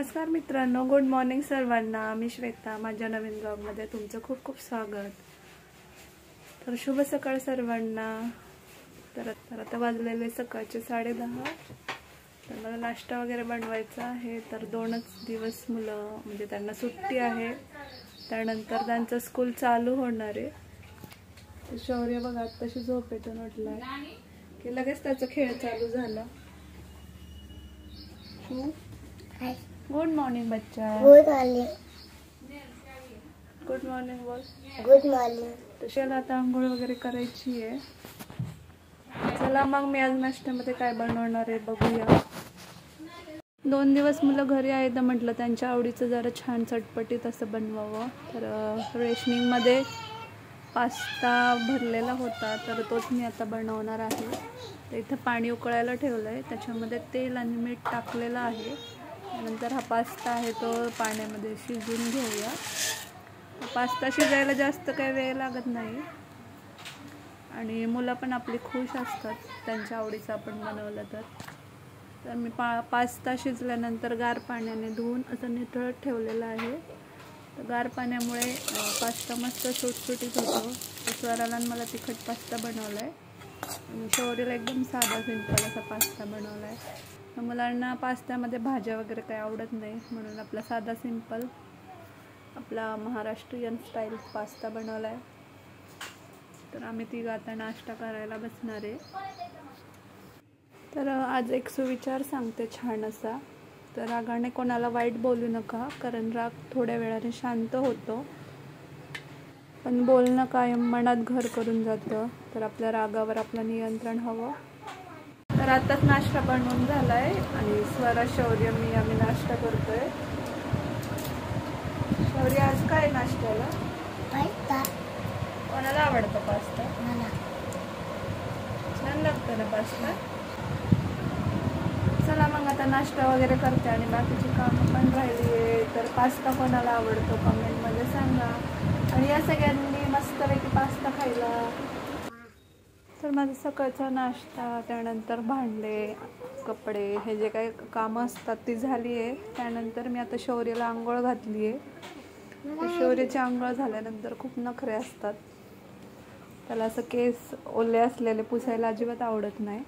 नमस्कार मित्रांनो, good morning सर्वांना। मी श्वेता, माझ्या नवीन ब्लॉगमध्ये तुमचं खूप खूप स्वागत। तर शुभ सकाळ सर्वांना। तर आता वाजलेले सकाळचे 10:30। तर मला नाश्ता वगैरे बनवायचा आहे। तर 2च दिवस मुलं म्हणजे त्यांना सुट्टी आहे, त्यानंतर त्यांचं स्कूल चालू होणार आहे। तर शौर्य बघा तशी झोपेतून उठलाय की लगेच त्याचा खेळ चालू झाला। गुड मॉर्निंग बच्चा। Good morning. गुड मॉर्निंग बोल। Good morning. तशाला आता आंघोळ वगैरे करायची आहे। चला मग मी आज नाश्त्यामध्ये काय बनवणार आहे बघूया। 2 दिवस मुलं घरी आहेत तर म्हटलं त्यांच्या आवडीचं जरा छान चटपटीत असं बनवावं। तर रेशनिंगमध्ये पास्ता भरलेला होता तर तोच मी आता बनवणार आहे। तर इथं पाणी उकळायला ठेवलं आहे, त्याच्यामध्ये तेल आणि मीठ टाकलेलं आहे। नंतर हा पास्ता आहे तो पाण्यामध्ये शिजवून घेऊया। पास्ता शिजायला जास्त काही वेळ लागत नाही आणि मुलं पण आपली खुश असतात त्यांच्या आवडीचं आपण बनवलं तर मी पास्ता शिजल्यानंतर गार पाण्याने धुवून असं निथळत ठेवलेलं आहे। तर गार पाण्यामुळे पास्ता मस्त सुटसुटीत होतो। स्वराला मला तिखट पास्ता बनवला आहे आणि शौर्यला एकदम साधा सिंपल असा पास्ता बनवला आहे। मुलांना पास्त्यामध्ये भाज्या वगैरे काही आवडत नाही, म्हणून आपला साधा सिंपल आपला महाराष्ट्रीयन स्टाईल पास्ता बनवला आहे। तर आम्ही तिघं आता नाश्ता करायला बसणार आहे। तर आज एक सुविचार सांगते छान असा। तर रागाने कोणाला वाईट बोलू नका, कारण राग थोड्या वेळाने शांत होतो, पण बोलणं कायम मनात घर करून जातं। तर आपल्या रागावर आपलं नियंत्रण हवं। तर आताच नाश्ता बनवून झालाय आणि स्वरा शौर्य आम्ही नाश्ता करतोय। शौर्य आज काय नाश्त्याला? पास्ता। कोणाला आवडतो पास्ता? मला। छान लागतं ना पास्ता। चला मग आता नाश्ता वगैरे करते आणि बाकीची कामं पण राहिली आहे। तर पास्ता कोणाला आवडतो कमेंटमध्ये सांगा आणि या सगळ्यांनी मस्तपैकी पास्ता खायला। तर माझा सकाळचा नाश्ता, त्यानंतर भांडे कपडे हे जे काही कामं असतात ती झाली आहे। त्यानंतर मी आता शौर्याला आंघोळ घातली आहे। शौर्याची आंघोळ झाल्यानंतर खूप नखरे असतात, त्याला असं केस ओले असलेले पुसायला अजिबात आवडत नाही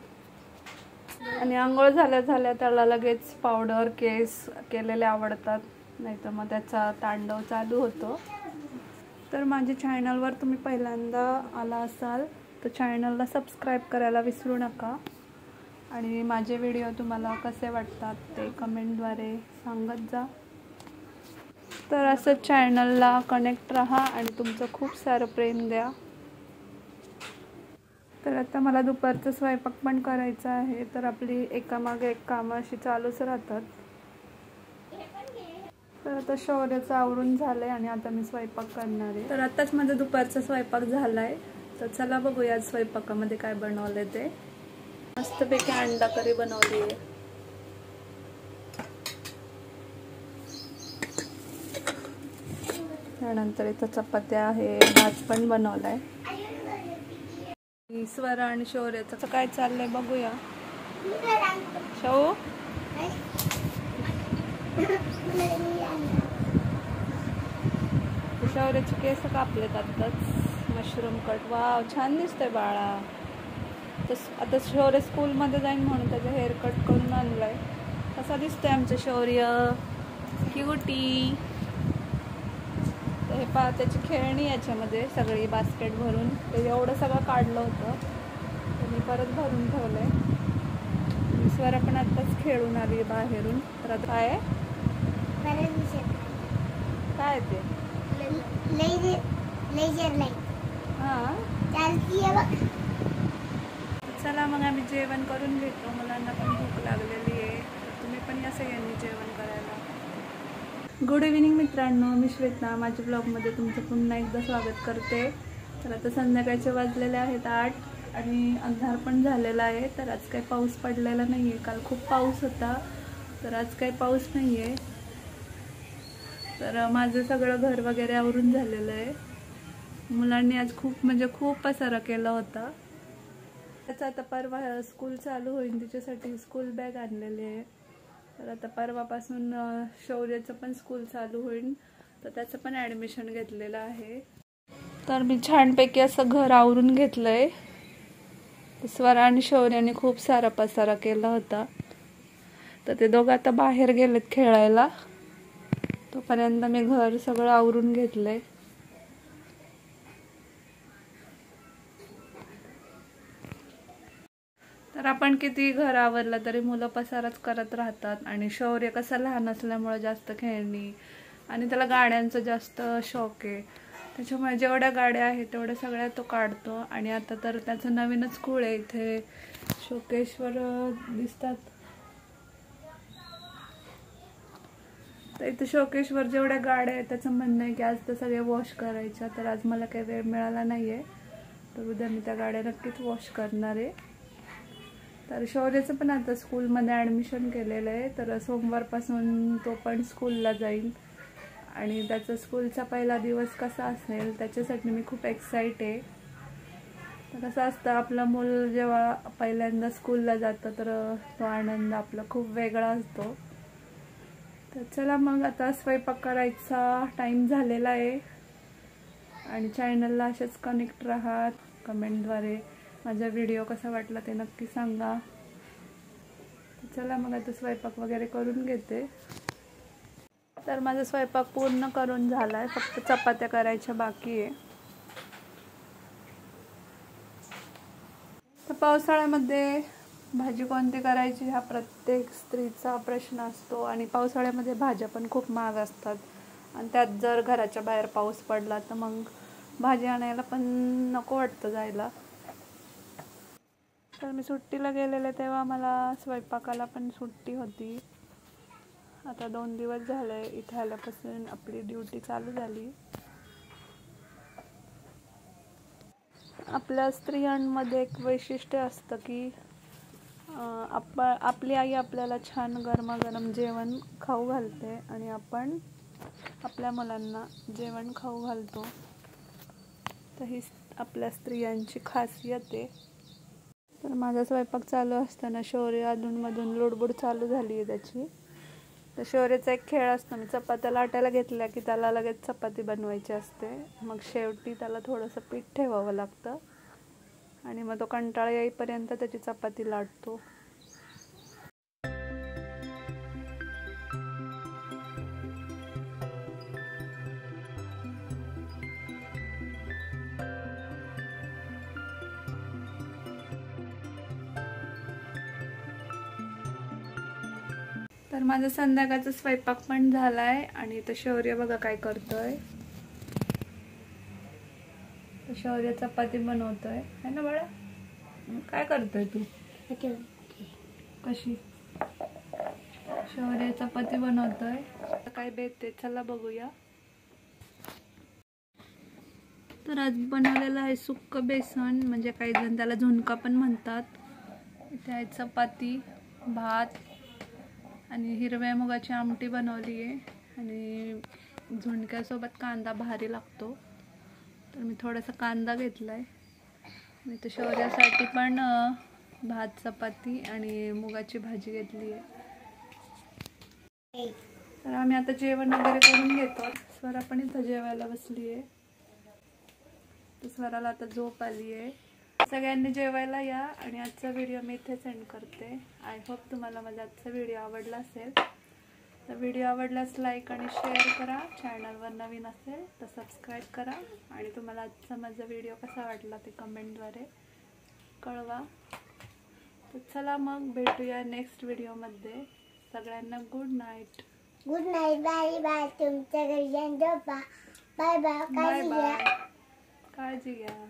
आणि आंघोळ झाल्या झाल्या त्याला लगेच पावडर केस केलेले आवडतात, नाहीतर मग त्याचा तांडव चालू होतो। तर माझ्या चॅनलवर तुम्ही पहिल्यांदा आला असाल तर चॅनलला सबस्क्राईब करायला विसरू नका आणि माझे व्हिडिओ तुम्हाला कसे वाटतात ते कमेंटद्वारे सांगत जा। तर असं चॅनलला कनेक्ट राहा आणि तुमचं खूप सारं प्रेम द्या। तर आता मला दुपारचं स्वयंपाक पण करायचा आहे। तर आपली एकामागे एक कामं अशी चालूच राहतात। तर आता शौर्याचं आवरून झालंय आणि आता मी स्वयंपाक करणार आहे। तर आताच माझा दुपारचा स्वयंपाक झालाय। तर चला बघूया आज स्वयंपाकामध्ये काय बनवलंय ते। मस्तपैकी अंडा करी बनवली आहे। त्यानंतर इथं चपात्या आहे, भात पण बनवलाय। स्वरा आणि शौर्याचं काय चाललंय बघूया। शौ शौर्याचे केस कापलेत आताच, मशरूम कट। वाव छान दिसतंय बाळा। आता शौर्य स्कूलमध्ये जाईन म्हणून त्याचा हेअर कट करून आणलाय। कसा दिसतोय आमचं शौर्य, क्यूटी। तर हे पहा त्याची खेळणी याच्यामध्ये सगळी बास्केट भरून, ते एवढं सगळं काढलं होतं तर मी परत भरून ठेवलंय। स्वरा पण आत्ताच खेळून आली बाहेरून। तर आता काय काय ते हां चला मग आम्ही जेवण करून घेतो, मुलांना पण भूक लागलेली आहे। तर तुम्ही पण या सगळ्यांनी जेवण करायला। गुड इव्हिनिंग मित्रांनो, मी श्वेता माझ्या ब्लॉगमध्ये तुमचं पुन्हा एकदा स्वागत करते। तर आता संध्याकाळचे वाजलेले आहेत 8 आणि अंधार पण झालेला आहे। तर आज काही पाऊस पडलेला नाही आहे, काल खूप पाऊस होता, तर आज काही पाऊस नाही आहे। तर माझं सगळं घर वगैरे आवरून झालेलं आहे। मुलांनी आज खूप पसारा केला होता। त्याचा आता परवा स्कूल चालू होईल, तिच्यासाठी स्कूल बॅग आणलेली आहे। तर आता परवापासून शौर्याचं पण स्कूल चालू होईल, तर त्याचं पण ॲडमिशन घेतलेलं आहे. तर मी छानपैकी असं घर आवरून घेतलंय. स्वरा आणि शौर्याने खूप सारा पसारा केला होता, तर ते दोघं आता बाहेर गेलेत खेळायला. तोपर्यंत मी घर सगळं आवरून घेतलंय. तर आपण किती घर आवरलं तरी मुलं पसाराच करत राहतात. आणि शौर्य कसा लहान असल्यामुळे जास्त खेळणी आणि त्याला गाड्यांचं जास्त शौक आहे, त्याच्यामुळे जेवढ्या गाड्या आहेत तेवढ्या सगळ्या तो काढतो. आणि आता तर त्याचं नवीनच खूळ आहे. इथे शोकेशवर दिसतात, तर इथे शोकेशवर जेवढ्या गाड्या आहेत त्याचं म्हणणं आहे की आज तर सगळे वॉश करायच्या. तर आज मला काही वेळ मिळाला नाही आहे, तर उद्या मी त्या गाड्या नक्कीच वॉश करणार आहे. तर शौर्याचं पण आता स्कूलमध्ये ॲडमिशन केलेलं आहे, तर सोमवारपासून तो पण स्कूलला जाईल. आणि त्याचा स्कूलचा पहिला दिवस कसा असेल त्याच्यासाठी मी खूप एक्साइट आहे. तर कसं असतं, आपलं मूल जेव्हा पहिल्यांदा स्कूलला जातं तर तो आनंद आपला खूप वेगळा असतो. तर चला मग आता स्वयंपाक करायचा टाईम झालेला आहे. आणि चॅनलला असेच कनेक्ट राहा. कमेंटद्वारे माझा व्हिडिओ कसा वाटला ते नक्की सांगा. चला मग आता स्वयंपाक वगैरे करून घेते. तर माझा स्वयंपाक पूर्ण करून झालाय, फक्त चपात्या करायच्या बाकी आहे. तर पावसाळ्यामध्ये भाजी कोणती करायची हा प्रत्येक स्त्रीचा प्रश्न असतो. आणि पावसाळ्यामध्ये भाज्या पण खूप महाग असतात, आणि त्यात जर घराच्या बाहेर पाऊस पडला तर मग भाजी आणायला पण नको वाटतं जायला. तर मी सुट्टीला गेलेले तेव्हा मला स्वयंपाकाला पण सुट्टी होती. आता 2 दिवस झाले इथे आल्यापासून आपली ड्युटी चालू झाली. आपल्या स्त्रियांमध्ये एक वैशिष्ट्य असतं की आपली आई आपल्याला छान गरमागरम जेवण खाऊ घालते आणि आपण आपल्या मुलांना जेवण खाऊ घालतो. तर ही आपल्या स्त्रियांची खासियत आहे. तर माझा स्वयंपाक चालू असताना शौर्य अधूनमधून लुडबुड चालू झाली आहे त्याची. तर शौर्याचा एक खेळ असतो, मी चपात्या लाटायला घेतल्या की त्याला लगेच चपाती बनवायची असते. मग शेवटी त्याला थोडंसं पीठ ठेवावं लागतं आणि मग तो कंटाळा येईपर्यंत त्याची चपाती लाटतो. तर माझा संध्याकाळचा स्वयंपाक पण झालाय. आणि तर शौर्य बघा काय करतोय. तर शौर्य चपाती बनवतोय है ना बाळा. काय करतोय तू? कशी? शौर्य चपाती बनवतोय. काय बेते चला बघूया. तर आज बनवलेलं आहे सुक्क बेसन, म्हणजे काही जण त्याला झुणका पण म्हणतात. इथे आहे चपाती, भात आणि हिरव्या मुगाची आमटी बनवली आहे. आणि झुणक्यासोबत कांदा भारी लागतो, तर मी थोडासा कांदा घेतलाय. मी तर शौर्यासाठी पण भात, चपाती आणि मुगाची भाजी घेतली आहे. तर आम्ही आता जेवण वगैरे करून घेतो. स्वरा पण इथं जेवायला बसली आहे. तर स्वराला आता झोप आली आहे. सगळ्यांनी जेवायला या. आणि आजचा व्हिडिओ मी इथे सेंड करते. आय होप तुम्हाला माझा आजचा व्हिडिओ आवडला असेल. तर व्हिडिओ आवडल्यास लाईक आणि शेअर करा. चॅनलवर नवीन असेल तर सबस्क्राईब करा. आणि तुम्हाला आजचा माझा व्हिडिओ कसा वाटला ते कमेंटद्वारे कळवा. तर चला मग भेटूया नेक्स्ट व्हिडिओमध्ये. सगळ्यांना good night. Good night. Bye bye. तुमच्या घरी झोपा. Bye bye. Bye bye. काळजी घ्या.